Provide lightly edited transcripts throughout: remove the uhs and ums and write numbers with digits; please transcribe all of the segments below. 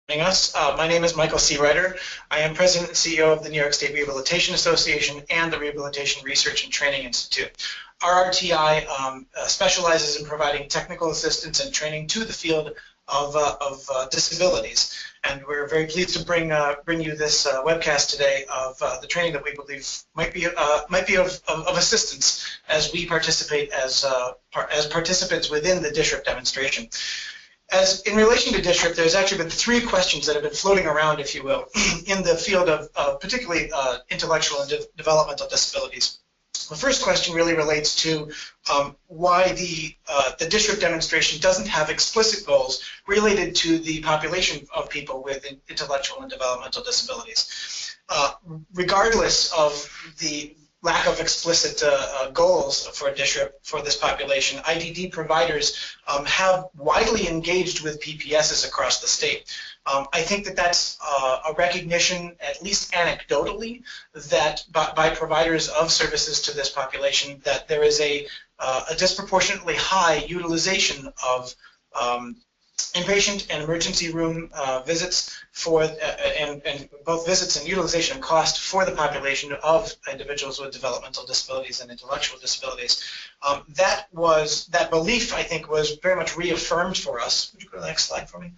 us. My name is Michael C. Ryder. I am President and CEO of the New York State Rehabilitation Association and the Rehabilitation Research and Training Institute. RRTI specializes in providing technical assistance and training to the field of disabilities. And we're very pleased to bring you this webcast today of the training that we believe might be of assistance as we participate as participants within the DSRIP demonstration. As in relation to DSRIP, there's actually been three questions that have been floating around, if you will, in the field of particularly intellectual and developmental disabilities. The first question really relates to why the DSRIP demonstration doesn't have explicit goals related to the population of people with intellectual and developmental disabilities. Regardless of the lack of explicit goals for DSRIP for this population, IDD providers have widely engaged with PPSs across the state. I think that that's a recognition, at least anecdotally, that by providers of services to this population, that there is a disproportionately high utilization of inpatient and emergency room visits for and both visits and utilization and cost for the population of individuals with developmental disabilities and intellectual disabilities. That belief, I think, was very much reaffirmed for us. Would you go to the next slide for me?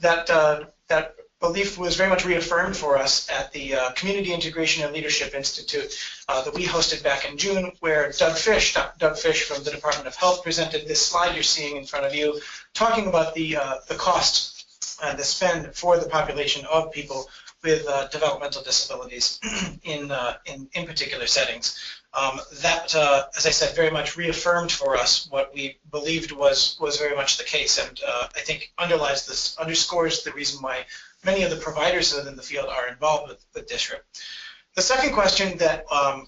That belief was very much reaffirmed for us at the Community Integration and Leadership Institute that we hosted back in June, where Doug Fish from the Department of Health presented this slide you're seeing in front of you, talking about the cost and the spend for the population of people with developmental disabilities in particular settings. That, as I said, very much reaffirmed for us what we believed was very much the case, and I think underscores the reason why many of the providers within the field are involved with DSRIP. The second question that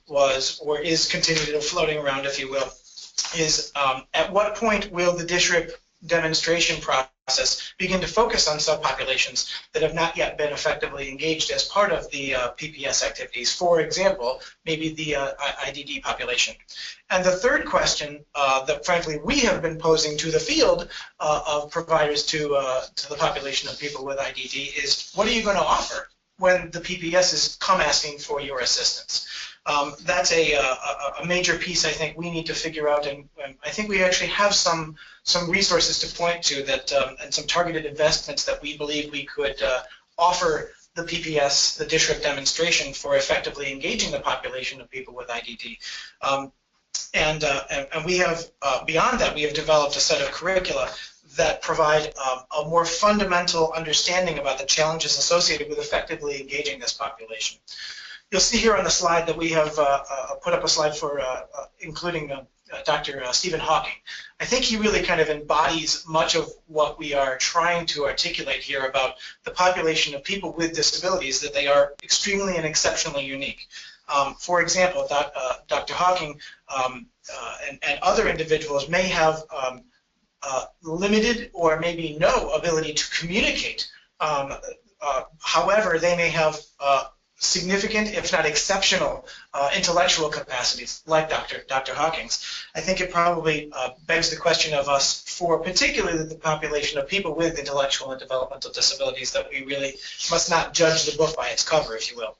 was, or is continued floating around, if you will, is at what point will the DSRIP demonstration process begin to focus on subpopulations that have not yet been effectively engaged as part of the PPS activities, for example, maybe the IDD population. And the third question that frankly we have been posing to the field of providers to the population of people with IDD is, what are you going to offer when the PPSs come asking for your assistance? That's a major piece I think we need to figure out, and I think we actually have some resources to point to that, and some targeted investments that we believe we could offer the PPS, the DSRIP demonstration, for effectively engaging the population of people with IDD. And we have, beyond that, we have developed a set of curricula that provide a more fundamental understanding about the challenges associated with effectively engaging this population. You'll see here on the slide that we have put up a slide for including Dr. Stephen Hawking. I think he really kind of embodies much of what we are trying to articulate here about the population of people with disabilities, that they are extremely and exceptionally unique. For example, Dr. Hawking and other individuals may have limited or maybe no ability to communicate. However, they may have significant, if not exceptional, intellectual capacities, like Dr. Hawking's. I think it probably begs the question of us, for particularly the population of people with intellectual and developmental disabilities, that we really must not judge the book by its cover, if you will.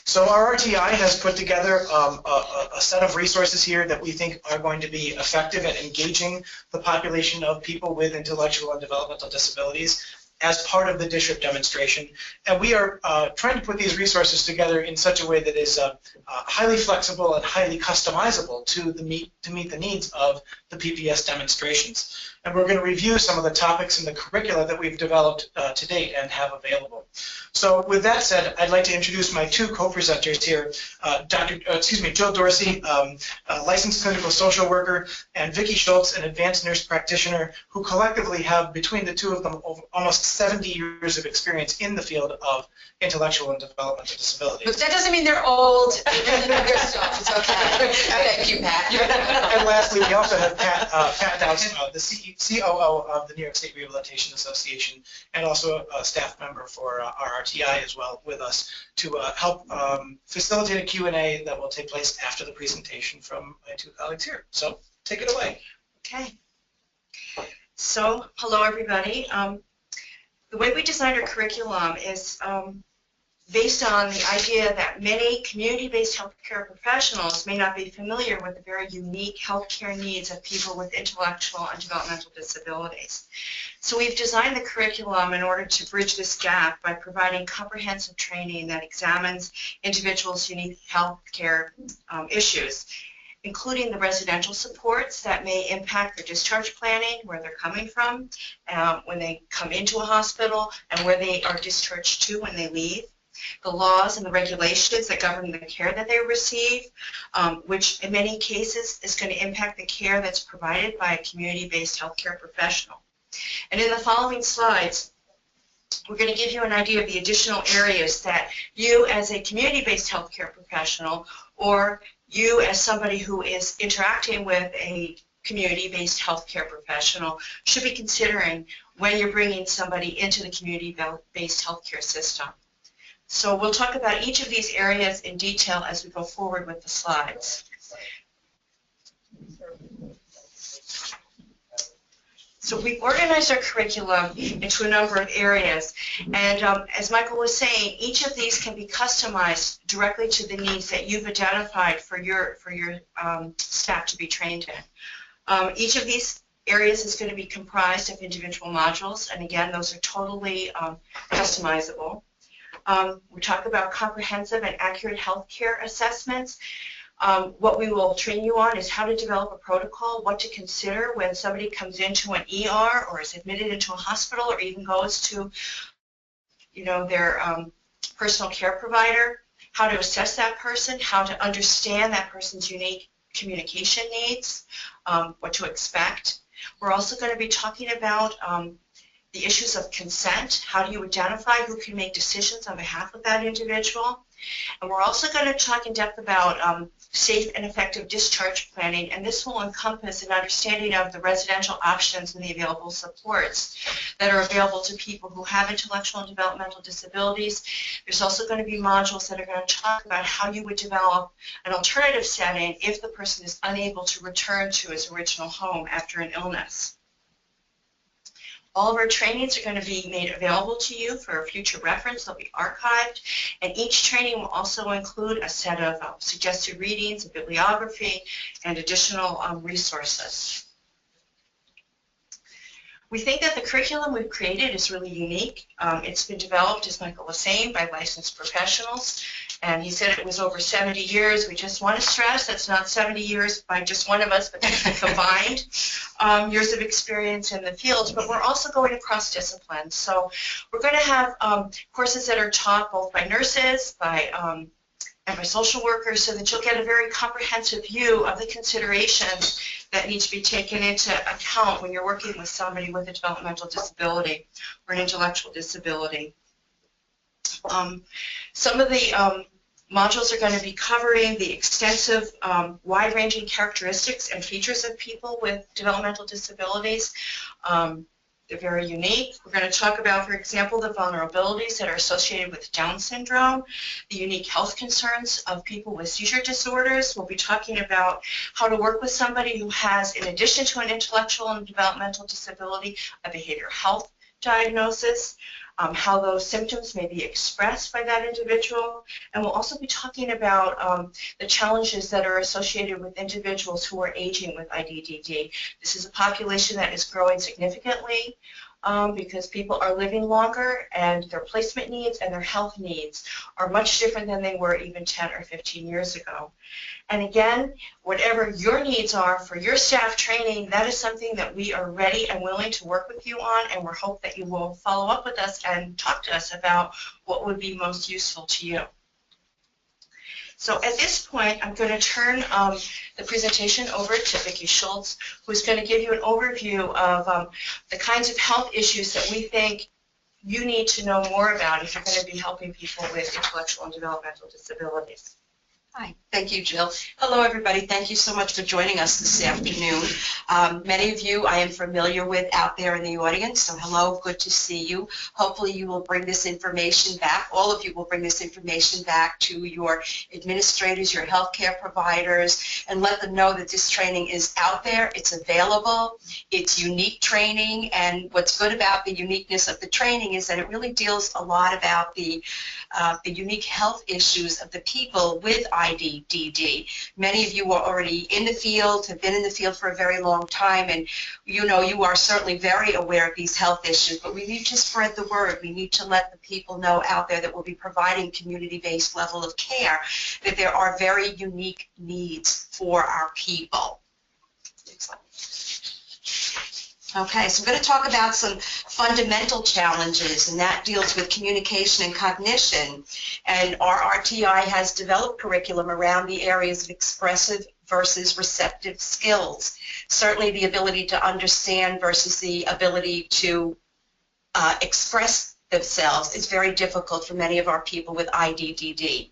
So our RTI has put together a set of resources here that we think are going to be effective at engaging the population of people with intellectual and developmental disabilities as part of the DSRIP demonstration. And we are trying to put these resources together in such a way that is highly flexible and highly customizable to meet the needs of the PPS demonstrations. And we're going to review some of the topics in the curricula that we've developed to date and have available. So with that said, I'd like to introduce my two co-presenters here, Jill Dorsey, licensed clinical social worker, and Vicki Schultz, an advanced nurse practitioner, who collectively have, between the two of them, almost 70 years of experience in the field of intellectual and developmental disabilities. But that doesn't mean they're old. They're stuff. It's okay. Thank you, Pat. And lastly, we also have Pat Dowson, the COO of the New York State Rehabilitation Association, and also a staff member for our RTI as well, with us to help facilitate a Q&A that will take place after the presentation from my two colleagues here. So take it away. Okay. So hello, everybody. The way we designed our curriculum is based on the idea that many community-based healthcare professionals may not be familiar with the very unique healthcare needs of people with intellectual and developmental disabilities. So we've designed the curriculum in order to bridge this gap by providing comprehensive training that examines individuals' unique healthcare issues, including the residential supports that may impact their discharge planning, where they're coming from, when they come into a hospital, and where they are discharged to when they leave. The laws and the regulations that govern the care that they receive, which in many cases is going to impact the care that's provided by a community-based healthcare professional. And in the following slides, we're going to give you an idea of the additional areas that you as a community-based healthcare professional, or you as somebody who is interacting with a community-based healthcare professional, should be considering when you're bringing somebody into the community-based healthcare system. So we'll talk about each of these areas in detail as we go forward with the slides. So we've organized our curriculum into a number of areas, and as Michael was saying, each of these can be customized directly to the needs that you've identified for your staff to be trained in. Each of these areas is going to be comprised of individual modules, and again, those are totally customizable. We talk about comprehensive and accurate healthcare assessments. What we will train you on is how to develop a protocol, what to consider when somebody comes into an ER or is admitted into a hospital or even goes to, their personal care provider, how to assess that person, how to understand that person's unique communication needs, what to expect. We're also going to be talking about the issues of consent. How do you identify who can make decisions on behalf of that individual? And we're also going to talk in depth about safe and effective discharge planning, and this will encompass an understanding of the residential options and the available supports that are available to people who have intellectual and developmental disabilities. There's also going to be modules that are going to talk about how you would develop an alternative setting if the person is unable to return to his original home after an illness. All of our trainings are going to be made available to you for future reference. They'll be archived, and each training will also include a set of suggested readings, a bibliography, and additional resources. We think that the curriculum we've created is really unique. It's been developed, as Michael was saying, by licensed professionals, and he said it was over 70 years. We just want to stress that's not 70 years by just one of us, but that's combined years of experience in the field, but we're also going across disciplines. So we're going to have courses that are taught both by nurses, and by social workers, so that you'll get a very comprehensive view of the considerations that need to be taken into account when you're working with somebody with a developmental disability or an intellectual disability. Some of the modules are going to be covering the extensive, wide-ranging characteristics and features of people with developmental disabilities. They're very unique. We're going to talk about, for example, the vulnerabilities that are associated with Down syndrome, the unique health concerns of people with seizure disorders. We'll be talking about how to work with somebody who has, in addition to an intellectual and developmental disability, a behavioral health diagnosis, how those symptoms may be expressed by that individual. And we'll also be talking about the challenges that are associated with individuals who are aging with IDDD. This is a population that is growing significantly because people are living longer, and their placement needs and their health needs are much different than they were even 10 or 15 years ago. And again, whatever your needs are for your staff training, that is something that we are ready and willing to work with you on, and we hope that you will follow up with us and talk to us about what would be most useful to you. So at this point, I'm going to turn the presentation over to Vicki Schultz, who's going to give you an overview of the kinds of health issues that we think you need to know more about if you're going to be helping people with intellectual and developmental disabilities. Hi, thank you, Jill. Hello, everybody. Thank you so much for joining us this afternoon. Many of you I am familiar with out there in the audience, so hello, good to see you. Hopefully you will bring this information back, all of you will bring this information back to your administrators, your healthcare providers, and let them know that this training is out there, it's available, it's unique training, and what's good about the uniqueness of the training is that it really deals a lot about the unique health issues of the people with IDDD. Many of you are already in the field, have been in the field for a very long time, and you know you are certainly very aware of these health issues, but we need to spread the word. We need to let the people know out there that will be providing community-based level of care that there are very unique needs for our people. Okay, so we're going to talk about some fundamental challenges, and that deals with communication and cognition. And RRTI has developed curriculum around the areas of expressive versus receptive skills. Certainly the ability to understand versus the ability to express themselves is very difficult for many of our people with IDDD.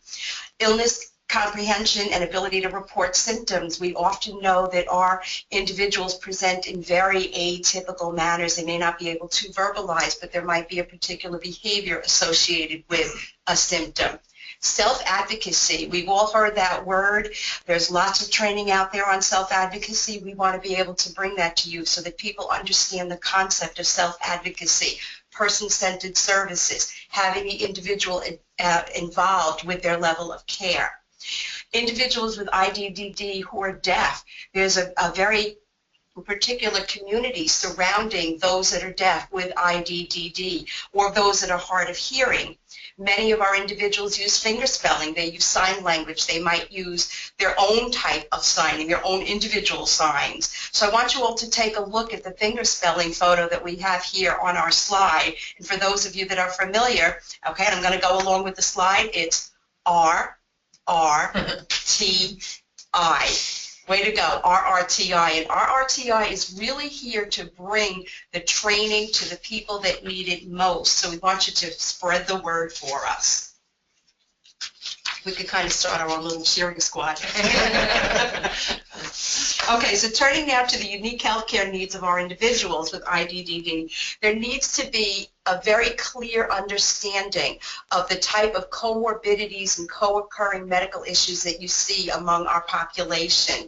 Illness comprehension and ability to report symptoms. We often know that our individuals present in very atypical manners. They may not be able to verbalize, but there might be a particular behavior associated with a symptom. Self-advocacy, we've all heard that word. There's lots of training out there on self-advocacy. We want to be able to bring that to you so that people understand the concept of self-advocacy, person-centered services, having the individual involved with their level of care. Individuals with IDDD who are deaf, there's a very particular community surrounding those that are deaf with IDDD or those that are hard of hearing. Many of our individuals use fingerspelling. They use sign language. They might use their own type of signing, their own individual signs. So I want you all to take a look at the fingerspelling photo that we have here on our slide. And for those of you that are familiar, okay, and I'm going to go along with the slide, it's RRTI. Way to go, RRTI. And RRTI is really here to bring the training to the people that need it most. So we want you to spread the word for us. We could kind of start our own little cheering squad. Okay, so turning now to the unique healthcare needs of our individuals with IDDD, there needs to be a very clear understanding of the type of comorbidities and co-occurring medical issues that you see among our population.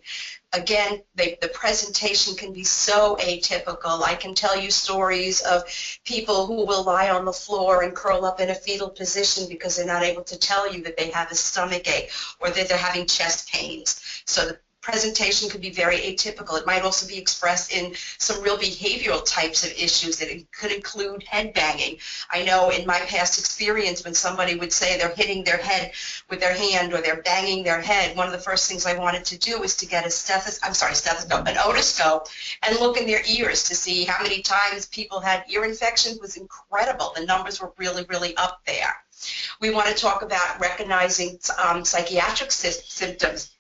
Again, the presentation can be so atypical. I can tell you stories of people who will lie on the floor and curl up in a fetal position because they're not able to tell you that they have a stomach ache or that they're having chest pains. So the presentation could be very atypical. It might also be expressed in some real behavioral types of issues that could include head banging. I know in my past experience when somebody would say they're hitting their head with their hand or they're banging their head, one of the first things I wanted to do was to get an otoscope, and look in their ears to see how many times people had ear infections. It was incredible. The numbers were really, really up there. We want to talk about recognizing psychiatric symptoms.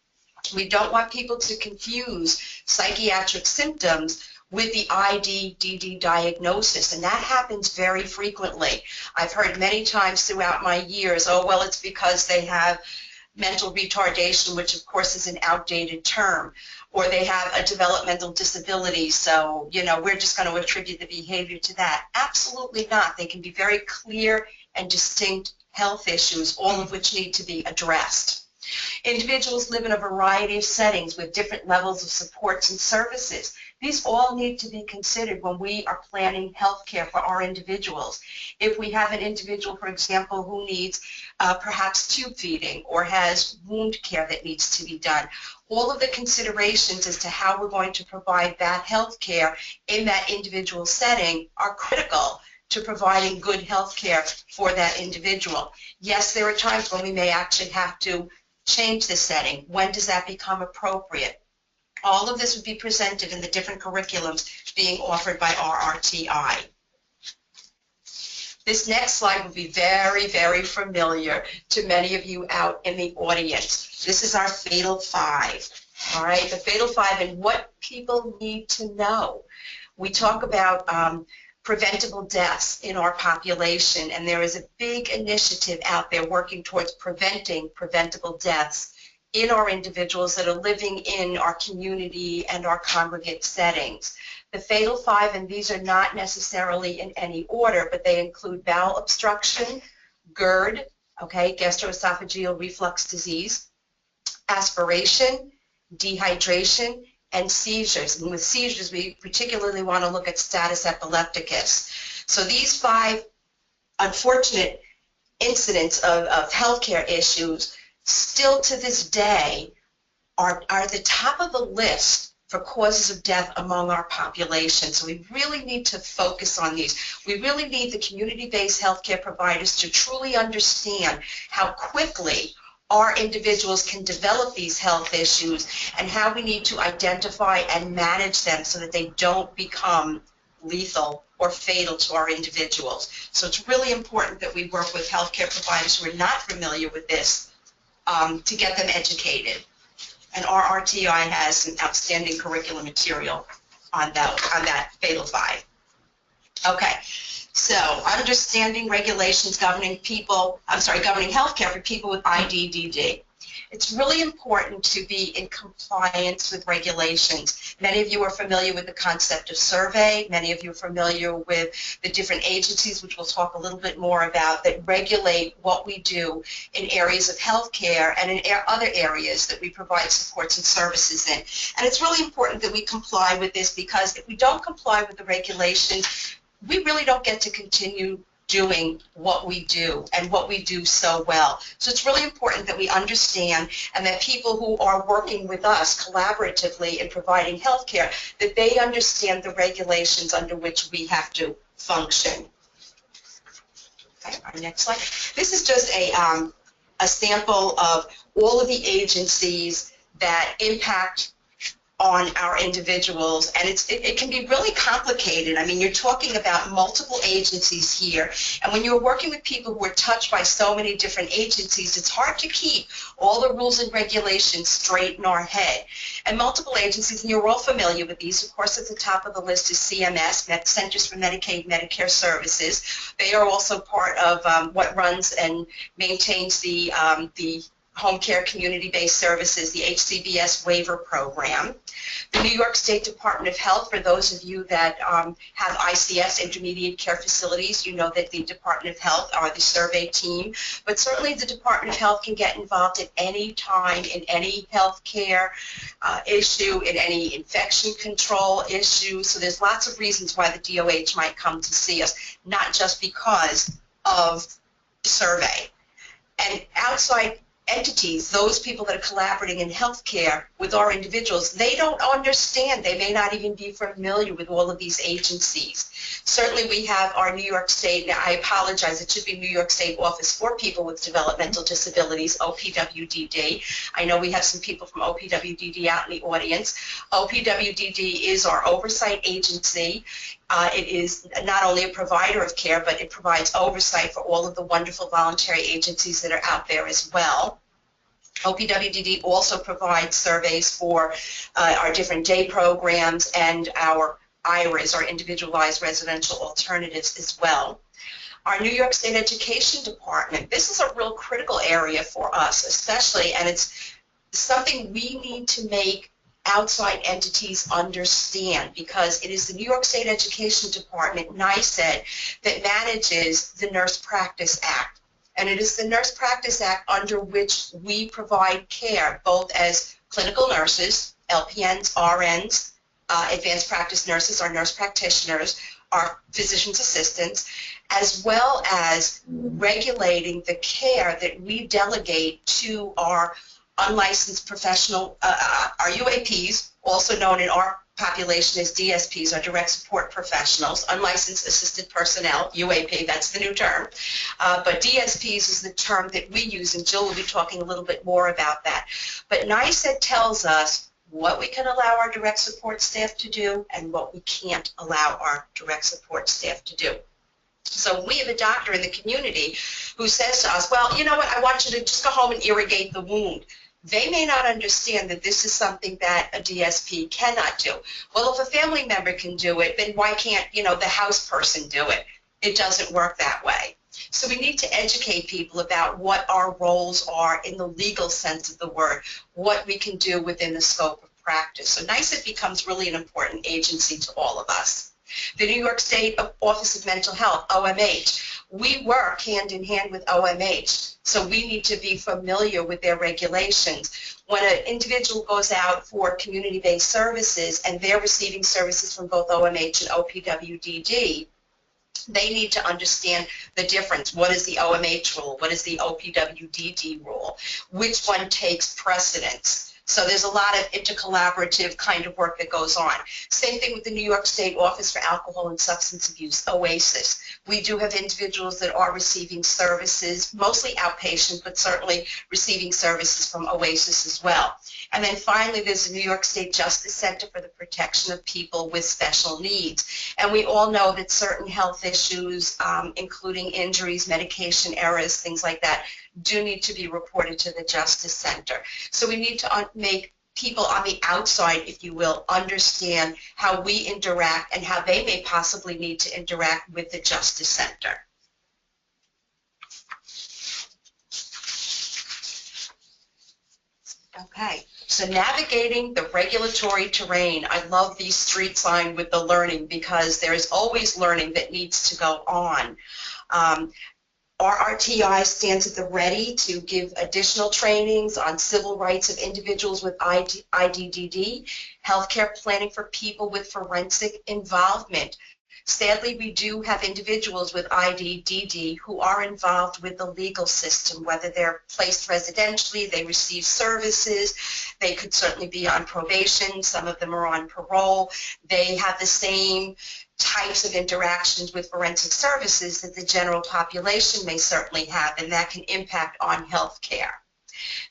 We don't want people to confuse psychiatric symptoms with the IDDD diagnosis, and that happens very frequently. I've heard many times throughout my years, oh, well, it's because they have mental retardation, which of course is an outdated term, or they have a developmental disability, so, you know, we're just going to attribute the behavior to that. Absolutely not. They can be very clear and distinct health issues, all of which need to be addressed. Individuals live in a variety of settings with different levels of supports and services. These all need to be considered when we are planning health care for our individuals. If we have an individual, for example, who needs perhaps tube feeding or has wound care that needs to be done, all of the considerations as to how we're going to provide that health care in that individual setting are critical to providing good health care for that individual. Yes, there are times when we may actually have to change the setting. When does that become appropriate? All of this would be presented in the different curriculums being offered by RRTI. This next slide will be very, very familiar to many of you out in the audience. This is our Fatal Five. All right, the Fatal Five and what people need to know. We talk about preventable deaths in our population, and there is a big initiative out there working towards preventing preventable deaths in our individuals that are living in our community and our congregate settings. The fatal five, and these are not necessarily in any order, but they include bowel obstruction, GERD, okay, gastroesophageal reflux disease, aspiration, dehydration, and seizures. And with seizures, we particularly want to look at status epilepticus. So these five unfortunate incidents of healthcare issues still to this day are the top of the list for causes of death among our population. So we really need to focus on these. We really need the community-based healthcare providers to truly understand how quickly our individuals can develop these health issues and how we need to identify and manage them so that they don't become lethal or fatal to our individuals. So it's really important that we work with healthcare providers who are not familiar with this to get them educated. And our RTI has some outstanding curriculum material on that fatal five. Okay, so understanding regulations governing healthcare for people with IDDD. It's really important to be in compliance with regulations. Many of you are familiar with the concept of survey. Many of you are familiar with the different agencies, which we'll talk a little bit more about, that regulate what we do in areas of healthcare and in other areas that we provide supports and services in. And it's really important that we comply with this, because if we don't comply with the regulations, we really don't get to continue doing what we do and what we do so well. So it's really important that we understand, and that people who are working with us collaboratively in providing health care, that they understand the regulations under which we have to function. Okay, our next slide. This is just a sample of all of the agencies that impact on our individuals, and it can be really complicated. I mean, you're talking about multiple agencies here, and when you're working with people who are touched by so many different agencies, it's hard to keep all the rules and regulations straight in our head. And multiple agencies, and you're all familiar with these, of course, at the top of the list is CMS, Centers for Medicaid Medicare Services. They are also part of what runs and maintains the home care community-based services, the HCBS waiver program. The New York State Department of Health, for those of you that have ICFs, intermediate care facilities, you know that the Department of Health are the survey team, but certainly the Department of Health can get involved at any time in any health care issue, in any infection control issue. So there's lots of reasons why the DOH might come to see us, not just because of survey. And outside entities, those people that are collaborating in healthcare with our individuals, they don't understand. They may not even be familiar with all of these agencies. Certainly we have our New York State, now I apologize, it should be New York State Office for People with Developmental Disabilities, OPWDD. I know we have some people from OPWDD out in the audience. OPWDD is our oversight agency. It is not only a provider of care, but it provides oversight for all of the wonderful voluntary agencies that are out there as well. OPWDD also provides surveys for our different day programs and our IRAs, our individualized residential alternatives as well. Our New York State Education Department, this is a real critical area for us especially, and it's something we need to make outside entities understand, because it is the New York State Education Department, NYS, that manages the Nurse Practice Act. And it is the Nurse Practice Act under which we provide care, both as clinical nurses, LPNs, RNs, advanced practice nurses, our nurse practitioners, our physician's assistants, as well as regulating the care that we delegate to our unlicensed professional, our UAPs, also known in our population as DSPs, our direct support professionals, unlicensed assisted personnel, UAP, that's the new term. But DSPs is the term that we use, and Jill will be talking a little bit more about that. But NYSED tells us what we can allow our direct support staff to do and what we can't allow our direct support staff to do. So we have a doctor in the community who says to us, well, you know what, I want you to just go home and irrigate the wound. They may not understand that this is something that a DSP cannot do. Well, if a family member can do it, then why can't, the house person do it? It doesn't work that way. So we need to educate people about what our roles are in the legal sense of the word, what we can do within the scope of practice. So NYS becomes really an important agency to all of us. The New York State Office of Mental Health, OMH, we work hand in hand with OMH, so we need to be familiar with their regulations. When an individual goes out for community-based services and they're receiving services from both OMH and OPWDD, they need to understand the difference. What is the OMH rule? What is the OPWDD rule? Which one takes precedence? So there's a lot of intercollaborative kind of work that goes on. Same thing with the New York State Office for Alcohol and Substance Abuse, OASIS. We do have individuals that are receiving services, mostly outpatient, but certainly receiving services from OASIS as well. And then finally, there's the New York State Justice Center for the Protection of People with Special Needs. And we all know that certain health issues, including injuries, medication errors, things like that, do need to be reported to the Justice Center. So we need to make people on the outside, if you will, understand how we interact and how they may possibly need to interact with the Justice Center. Okay, so navigating the regulatory terrain. I love these street signs with the learning because there is always learning that needs to go on. RRTI stands at the ready to give additional trainings on civil rights of individuals with IDDD, healthcare planning for people with forensic involvement. Sadly, we do have individuals with IDDD who are involved with the legal system, whether they're placed residentially, they receive services, they could certainly be on probation, some of them are on parole. They have the same types of interactions with forensic services that the general population may certainly have, and that can impact on health care.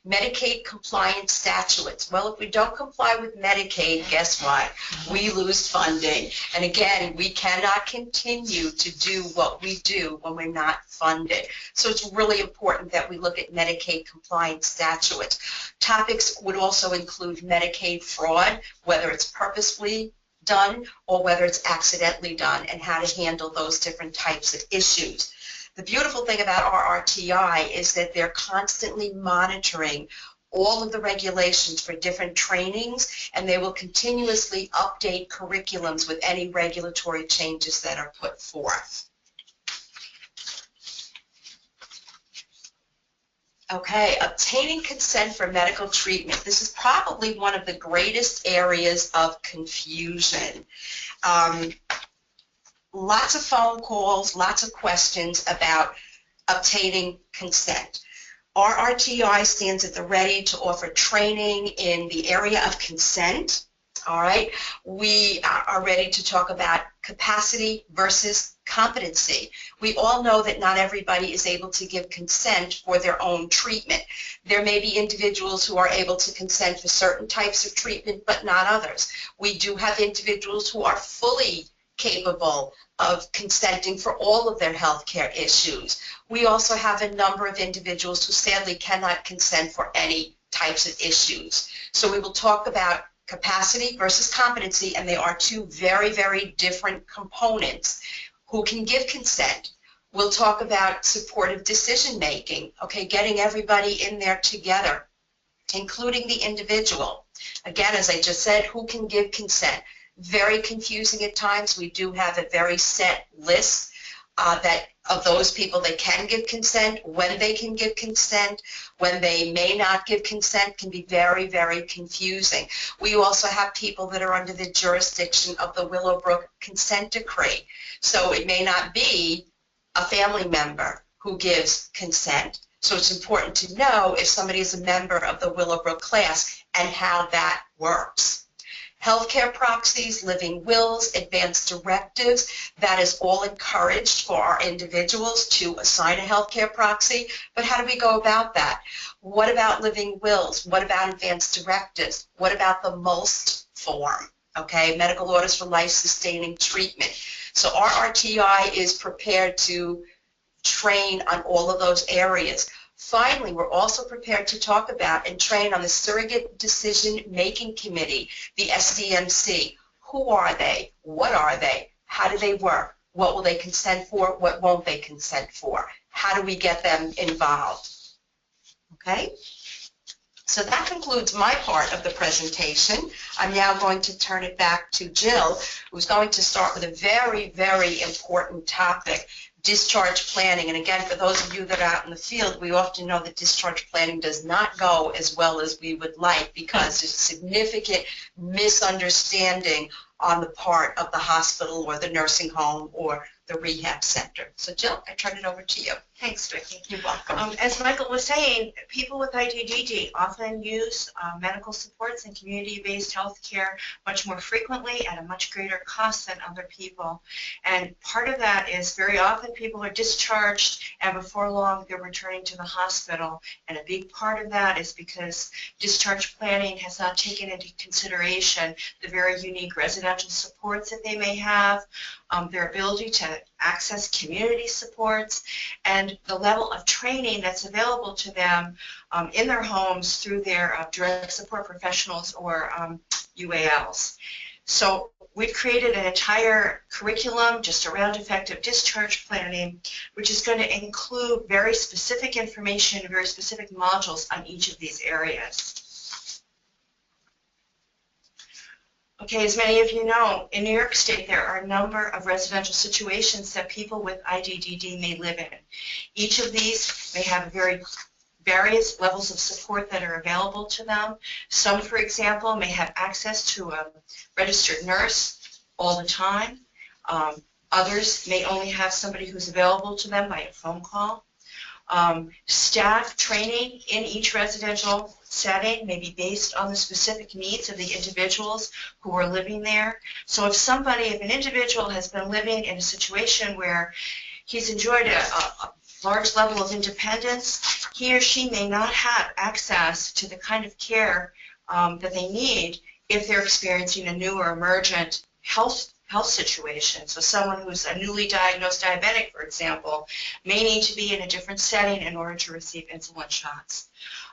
Medicaid compliance statutes. Well, if we don't comply with Medicaid, guess what? We lose funding. And again, we cannot continue to do what we do when we're not funded. So it's really important that we look at Medicaid compliance statutes. Topics would also include Medicaid fraud, whether it's purposefully done or whether it's accidentally done, and how to handle those different types of issues. The beautiful thing about RRTI is that they're constantly monitoring all of the regulations for different trainings, and they will continuously update curriculums with any regulatory changes that are put forth. Okay, obtaining consent for medical treatment. This is probably one of the greatest areas of confusion. Lots of phone calls, lots of questions about obtaining consent. RRTI stands at the ready to offer training in the area of consent. All right, we are ready to talk about capacity versus competency. We all know that not everybody is able to give consent for their own treatment. There may be individuals who are able to consent for certain types of treatment, but not others. We do have individuals who are fully capable of consenting for all of their health care issues. We also have a number of individuals who sadly cannot consent for any types of issues. So we will talk about capacity versus competency, and they are two very, very different components. Who can give consent? We'll talk about supportive decision making, okay, getting everybody in there together, including the individual. Again, as I just said, who can give consent? Very confusing at times. We do have a very set list of those people that can give consent, when they can give consent, when they may not give consent can be very, very confusing. We also have people that are under the jurisdiction of the Willowbrook consent decree. So it may not be a family member who gives consent. So it's important to know if somebody is a member of the Willowbrook class and how that works. Healthcare proxies, living wills, advanced directives, that is all encouraged for our individuals to assign a healthcare proxy. But how do we go about that? What about living wills? What about advanced directives? What about the MOLST form? Okay, medical orders for life-sustaining treatment. So RRTI is prepared to train on all of those areas. Finally, we're also prepared to talk about and train on the Surrogate Decision Making Committee, the SDMC. Who are they? What are they? How do they work? What will they consent for? What won't they consent for? how do we get them involved? Okay? So that concludes my part of the presentation. I'm now going to turn it back to Jill, who's going to start with a very, very important topic, discharge planning. And again, for those of you that are out in the field, we often know that discharge planning does not go as well as we would like because there's significant misunderstanding on the part of the hospital or the nursing home or the rehab center. So Jill, I turn it over to you. Thanks, Vicki. You're welcome. As Michael was saying, people with IDDD often use medical supports and community-based health care much more frequently at a much greater cost than other people. And part of that is very often people are discharged and before long they're returning to the hospital. And a big part of that is because discharge planning has not taken into consideration the very unique residential supports that they may have, their ability to access community supports, and the level of training that's available to them in their homes through their direct support professionals or UALs. So we've created an entire curriculum just around effective discharge planning, which is going to include very specific information, very specific modules on each of these areas. Okay, as many of you know, in New York State there are a number of residential situations that people with IDDD may live in. Each of these may have various levels of support that are available to them. Some, for example, may have access to a registered nurse all the time. Others may only have somebody who's available to them by a phone call. Staff training in each residential setting may be based on the specific needs of the individuals who are living there. So if an individual has been living in a situation where he's enjoyed a large level of independence, he or she may not have access to the kind of care that they need if they're experiencing a new or emergent health situation. So someone who's a newly diagnosed diabetic, for example, may need to be in a different setting in order to receive insulin shots.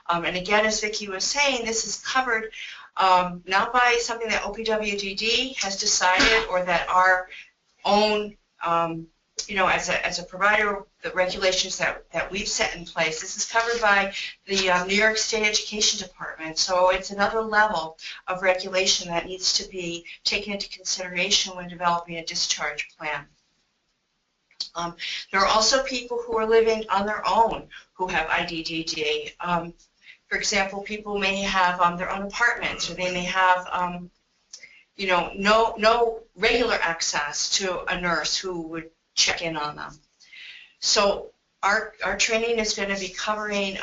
And again, as Vicki was saying, this is covered not by something that OPWDD has decided or that our own, as a provider, the regulations that we've set in place. This is covered by the New York State Education Department. So it's another level of regulation that needs to be taken into consideration when developing a discharge plan. There are also people who are living on their own who have IDDD. For example, people may have their own apartments, or they may have no regular access to a nurse who would check in on them. So our training is going to be covering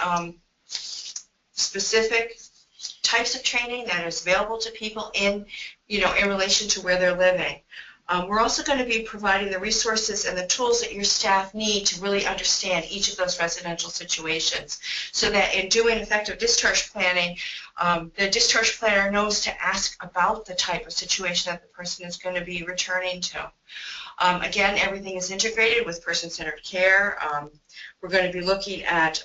specific types of training that is available to people in relation to where they're living. We're also going to be providing the resources and the tools that your staff need to really understand each of those residential situations, so that in doing effective discharge planning, the discharge planner knows to ask about the type of situation that the person is going to be returning to. Again, everything is integrated with person-centered care. We're going to be looking at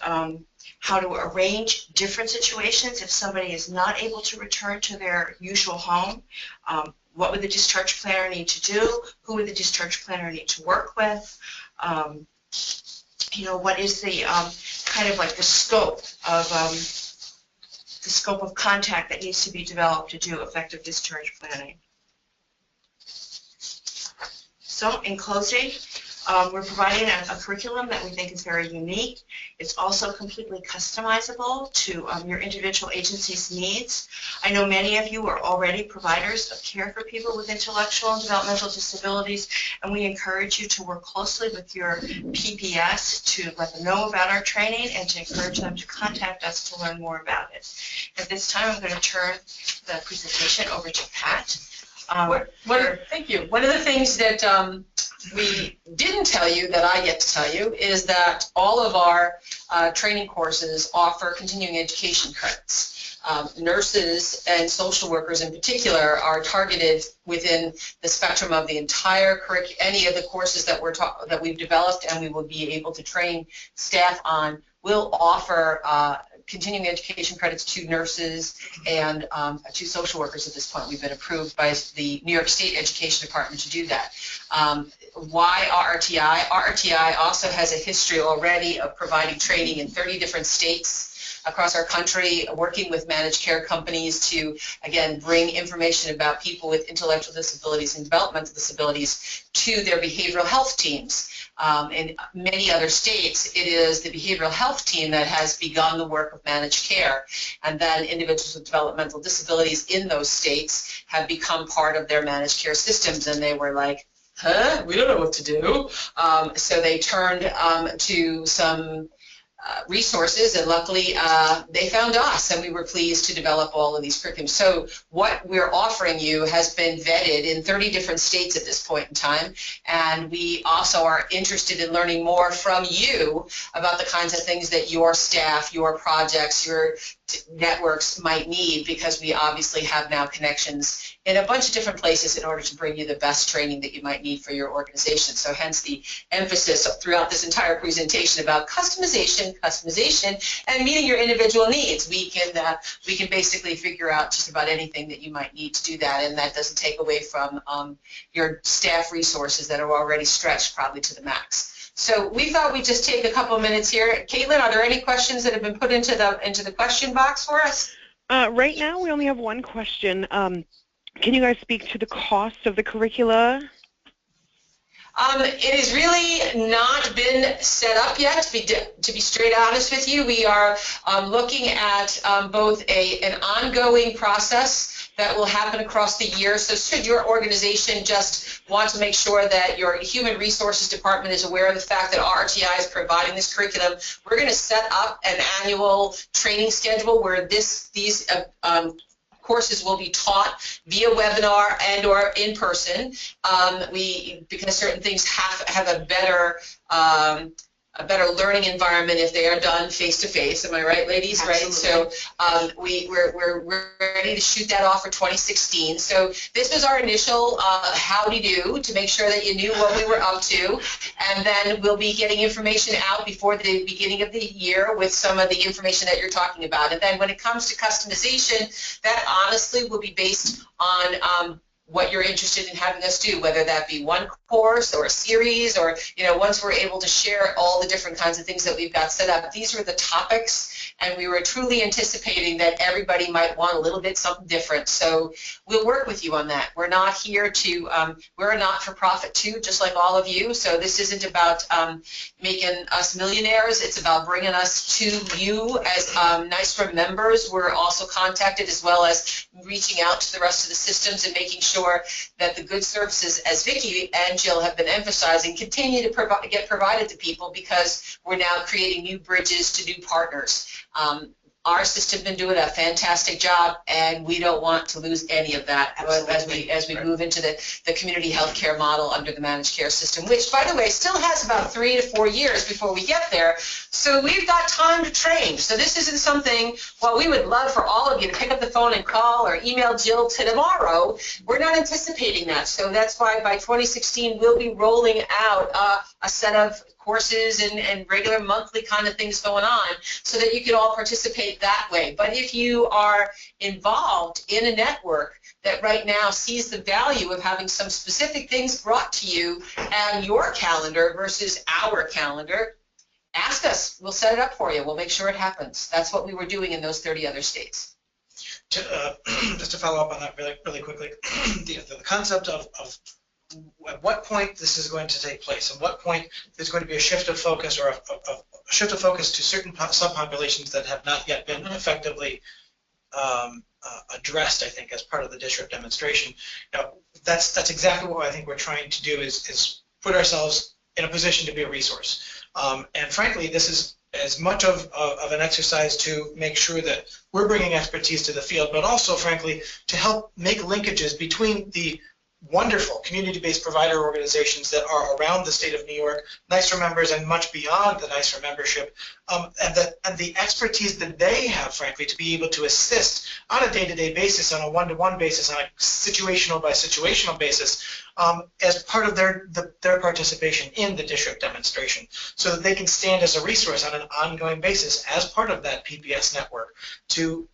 how to arrange different situations if somebody is not able to return to their usual home. What would the discharge planner need to do? Who would the discharge planner need to work with? What is the kind of like the scope of contact that needs to be developed to do effective discharge planning? So in closing, we're providing a curriculum that we think is very unique. It's also completely customizable to your individual agency's needs. I know many of you are already providers of care for people with intellectual and developmental disabilities, and we encourage you to work closely with your PPS to let them know about our training and to encourage them to contact us to learn more about it. At this time, I'm going to turn the presentation over to Pat. Thank you. One of the things that we didn't tell you that I get to tell you is that all of our training courses offer continuing education credits. Nurses and social workers in particular are targeted within the spectrum of the entire any of the courses that we've developed and we will be able to train staff on will offer continuing education credits to nurses and to social workers at this point. We've been approved by the New York State Education Department to do that. why RRTI? RRTI also has a history already of providing training in 30 different states across our country, working with managed care companies to, again, bring information about people with intellectual disabilities and developmental disabilities to their behavioral health teams. In many other states, it is the behavioral health team that has begun the work of managed care, and then individuals with developmental disabilities in those states have become part of their managed care systems, and they were like, huh, we don't know what to do. So they turned to some resources, and luckily they found us, and we were pleased to develop all of these curriculums. So what we're offering you has been vetted in 30 different states at this point in time, and we also are interested in learning more from you about the kinds of things that your staff, your projects, your networks might need, because we obviously have now connections in a bunch of different places in order to bring you the best training that you might need for your organization. So hence the emphasis throughout this entire presentation about customization, and meeting your individual needs. We can basically figure out just about anything that you might need to do that, and that doesn't take away from your staff resources that are already stretched probably to the max. So we thought we'd just take a couple of minutes here. Caitlin, are there any questions that have been put into the question box for us? Right now, we only have one question. Can you guys speak to the cost of the curricula? It has really not been set up yet, to be straight honest with you. We are looking at both an ongoing process that will happen across the year. So should your organization just want to make sure that your human resources department is aware of the fact that RTI is providing this curriculum, we're going to set up an annual training schedule where these courses will be taught via webinar and or in person. Because certain things have a better learning environment if they are done face-to-face. Am I right, ladies? Absolutely. Right. So we're ready to shoot that off for 2016. So this was our initial howdy-do to make sure that you knew what we were up to, and then we'll be getting information out before the beginning of the year with some of the information that you're talking about. And then when it comes to customization, that honestly will be based on what you're interested in having us do, whether that be one course or a series, or once we're able to share all the different kinds of things that we've got set up. These are the topics, and we were truly anticipating that everybody might want a little bit something different. So we'll work with you on that. We're not here to, we're a not-for-profit too, just like all of you. So this isn't about making us millionaires. It's about bringing us to you as NYSRIP members. We're also contacted, as well as reaching out to the rest of the systems and making sure that the good services, as Vicki and Jill have been emphasizing, continue to get provided to people, because we're now creating new bridges to new partners. Our system has been doing a fantastic job, and we don't want to lose any of that as we move into the community health care model under the managed care system, which, by the way, still has about 3 to 4 years before we get there. So we've got time to train. So this isn't something, while we would love for all of you to pick up the phone and call or email Jill tomorrow, we're not anticipating that. So that's why by 2016 we'll be rolling out a set of courses and regular monthly kind of things going on, so that you can all participate that way. But if you are involved in a network that right now sees the value of having some specific things brought to you and your calendar versus our calendar, ask us. We'll set it up for you. We'll make sure it happens. That's what we were doing in those 30 other states. Just to follow up on that really quickly, the concept of at what point this is going to take place, and what point there's going to be a shift of focus, or a shift of focus to certain subpopulations that have not yet been effectively addressed, I think, as part of the DSRIP demonstration. That's exactly what I think we're trying to do, is put ourselves in a position to be a resource. And frankly, this is as much of an exercise to make sure that we're bringing expertise to the field, but also, frankly, to help make linkages between the wonderful community-based provider organizations that are around the state of New York, NYSRIP members, and much beyond the NYSRIP membership, and the expertise that they have, frankly, to be able to assist on a day-to-day basis, on a one-to-one basis, on a situational-by-situational basis, as part of their participation in the DSRIP demonstration, so that they can stand as a resource on an ongoing basis as part of that PPS network to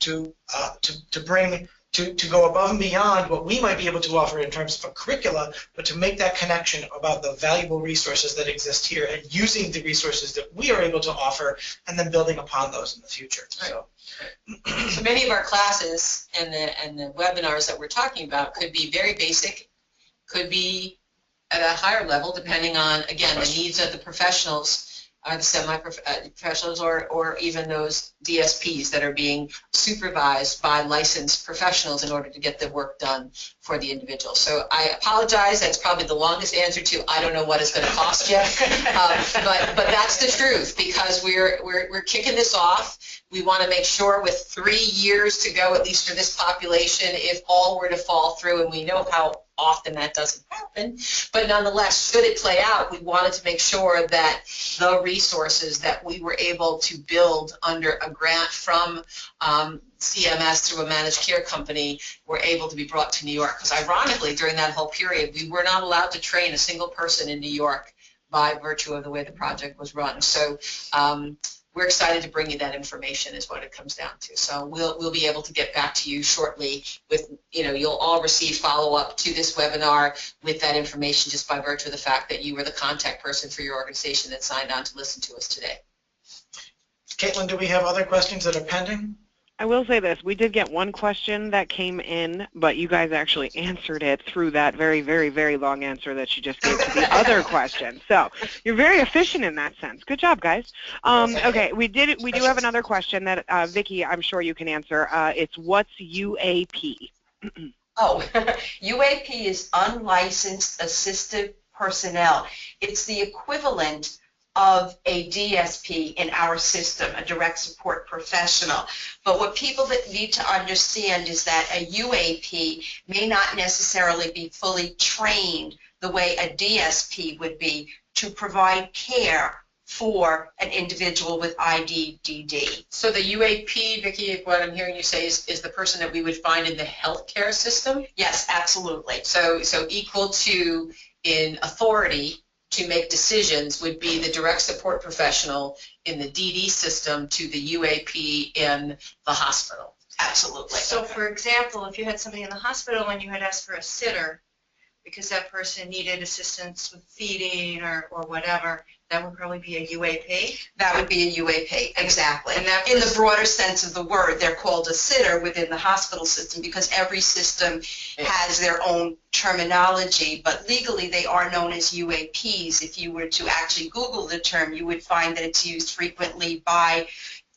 bring to go above and beyond what we might be able to offer in terms of a curricula, but to make that connection about the valuable resources that exist here and using the resources that we are able to offer and then building upon those in the future. So many of our classes and the webinars that we're talking about could be very basic, could be at a higher level depending on, again, the needs of the professionals, the semi-professionals, or even those DSPs that are being supervised by licensed professionals in order to get the work done for the individual. So I apologize, that's probably the longest answer to I don't know what it's going to cost you, but that's the truth, because we're kicking this off. We want to make sure with 3 years to go, at least for this population, if all were to fall through, and we know how often that doesn't happen, but nonetheless, should it play out, we wanted to make sure that the resources that we were able to build under a grant from CMS through a managed care company were able to be brought to New York. Because ironically, during that whole period, we were not allowed to train a single person in New York by virtue of the way the project was run. So we're excited to bring you that information is what it comes down to. So we'll be able to get back to you shortly with, you'll all receive follow-up to this webinar with that information just by virtue of the fact that you were the contact person for your organization that signed on to listen to us today. Caitlin, do we have other questions that are pending? I will say this. We did get one question that came in, but you guys actually answered it through that very, very, very long answer that you just gave to the other question. So you're very efficient in that sense. Good job, guys. Okay, we do have another question that, Vicki, I'm sure you can answer. It's what's UAP? UAP is unlicensed assistive personnel. It's the equivalent of a DSP in our system, a direct support professional. But what people that need to understand is that a UAP may not necessarily be fully trained the way a DSP would be to provide care for an individual with IDDD. So the UAP, Vicki, what I'm hearing you say is the person that we would find in the healthcare system? Yes, absolutely. So equal to in authority to make decisions would be the direct support professional in the DD system to the UAP in the hospital. Absolutely. So for example, if you had somebody in the hospital and you had asked for a sitter because that person needed assistance with feeding or whatever, that would probably be a UAP? That would be a UAP, exactly. And that in the broader sense of the word, they're called a sitter within the hospital system because every system has their own terminology, but legally they are known as UAPs. If you were to actually Google the term, you would find that it's used frequently by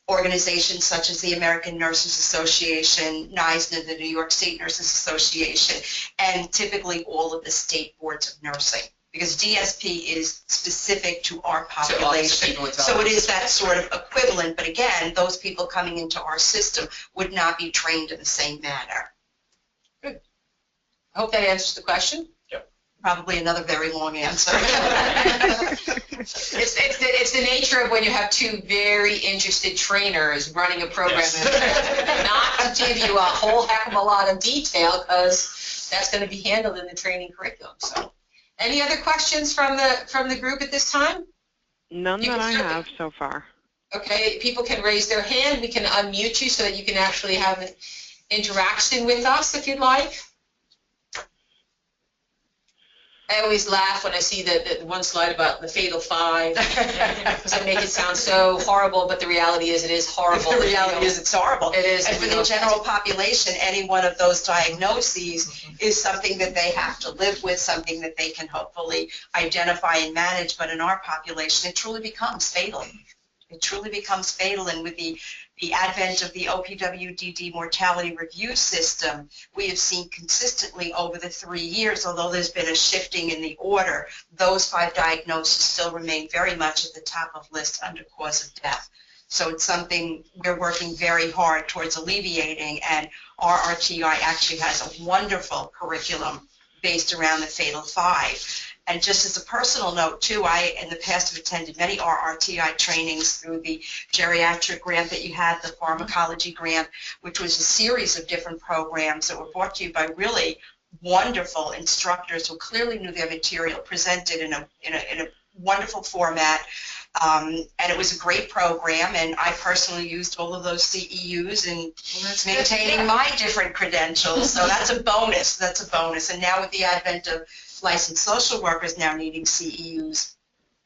organizations such as the American Nurses Association, NYS, the New York State Nurses Association, and typically all of the state boards of nursing, because DSP is specific to our population. So it is that sort of equivalent, but again, those people coming into our system would not be trained in the same manner. Good. I hope that answers the question. Probably another very long answer. It's the nature of when you have two very interested trainers running a program, not to give you a whole heck of a lot of detail because that's going to be handled in the training curriculum. So, any other questions from the group at this time? None that I have so far. Okay, people can raise their hand. We can unmute you so that you can actually have an interaction with us if you'd like. I always laugh when I see the one slide about the fatal five, because I make it sound so horrible, but the reality is it is horrible. The reality is it's horrible. It is. And for the general population, any one of those diagnoses is something that they have to live with, something that they can hopefully identify and manage, but in our population, it truly becomes fatal. It truly becomes fatal, and with the advent of the OPWDD mortality review system, we have seen consistently over the 3 years, although there's been a shifting in the order, those 5 diagnoses still remain very much at the top of list under cause of death. So it's something we're working very hard towards alleviating, and our RTI actually has a wonderful curriculum based around the fatal 5. And just as a personal note, too, I, in the past, have attended many RRTI trainings through the geriatric grant that you had, the pharmacology grant, which was a series of different programs that were brought to you by really wonderful instructors who clearly knew their material, presented in a wonderful format. And it was a great program, and I personally used all of those CEUs in maintaining my different credentials. So that's a bonus. That's a bonus. And now with the advent of licensed social workers now needing CEUs,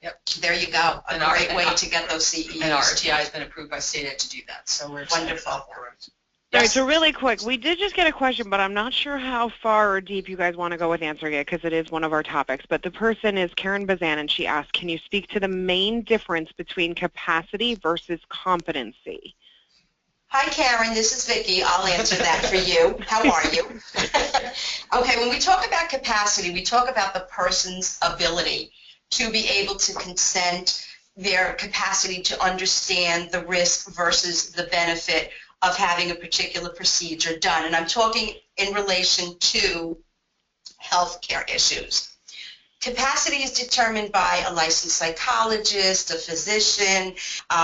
Yep. there you go. A great way to get those CEUs. And our RTI has been approved by state ed to do that, so we're Wonderful. Correct. All right, so really quick, we did just get a question, but I'm not sure how far or deep you guys want to go with answering it because it is one of our topics. But the person is Karen Bazan, and she asked, can you speak to the main difference between capacity versus competency? Hi, Karen. This is Vicki. I'll answer that for you. How are you? Okay, when we talk about capacity, we talk about the person's ability to be able to consent, their capacity to understand the risk versus the benefit of having a particular procedure done. And I'm talking in relation to healthcare issues. Capacity is determined by a licensed psychologist, a physician.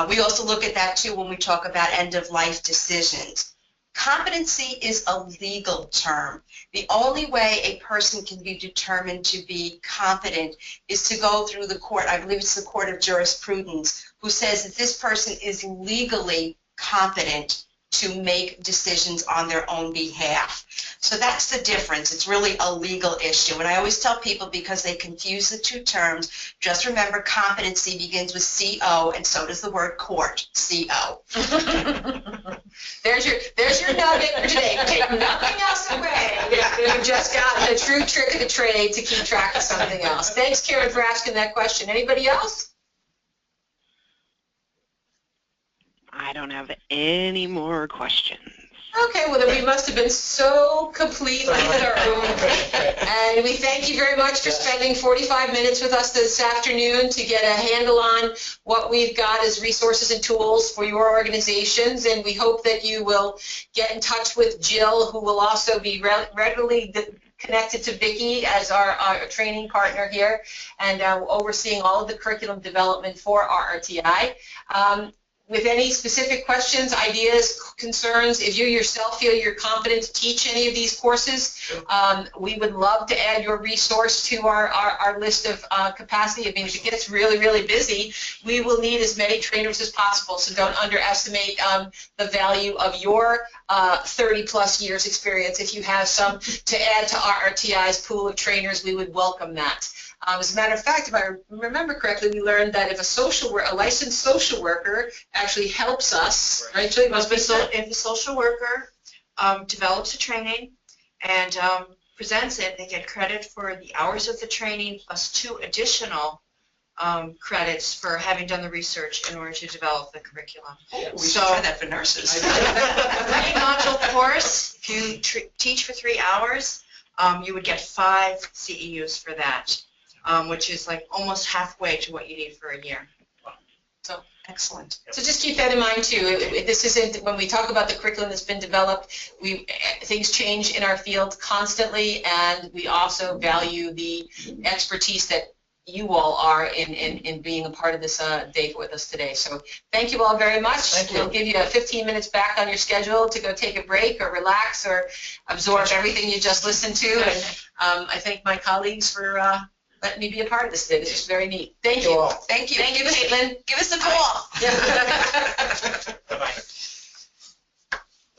We also look at that too when we talk about end-of-life decisions. Competency is a legal term. The only way a person can be determined to be competent is to go through the court, I believe it's the court of jurisprudence, who says that this person is legally competent to make decisions on their own behalf. So that's the difference. It's really a legal issue. And I always tell people, because they confuse the two terms, just remember competency begins with C-O, and so does the word court, C-O. There's your nugget for today. Take nothing else away. You just got the true trick of the trade to keep track of something else. Thanks, Karen, for asking that question. Anybody else? I don't have any more questions. Okay, well then we must have been so completely thorough. And we thank you very much for spending 45 minutes with us this afternoon to get a handle on what we've got as resources and tools for your organizations. And we hope that you will get in touch with Jill, who will also be regularly connected to Vicki as our training partner here, and overseeing all of the curriculum development for our RTI. With any specific questions, ideas, concerns, if you yourself feel you're competent to teach any of these courses, we would love to add your resource to our list of capacity. I mean, if it gets really, really busy, we will need as many trainers as possible, so don't underestimate the value of your 30-plus years experience. If you have some to add to our RTI's pool of trainers, we would welcome that. As a matter of fact, if I remember correctly, we learned that if a licensed social worker actually helps us, right, Julie? If the social worker develops a training and presents it, they get credit for the hours of the training plus 2 additional credits for having done the research in order to develop the curriculum. We should try that for nurses. A 3-module course, if you teach for 3 hours, you would get 5 CEUs for that. Which is like almost halfway to what you need for a year. So excellent. So just keep that in mind too. This isn't, when we talk about the curriculum that's been developed, things change in our field constantly, and we also value the expertise that you all are in being a part of this day with us today. So thank you all very much. Thank you. We'll give you 15 minutes back on your schedule to go take a break or relax or absorb everything you just listened to. And I thank my colleagues for letting me be a part of this today. This is very neat. Thank you. Thank you. Thank you, Caitlin. Give us a call.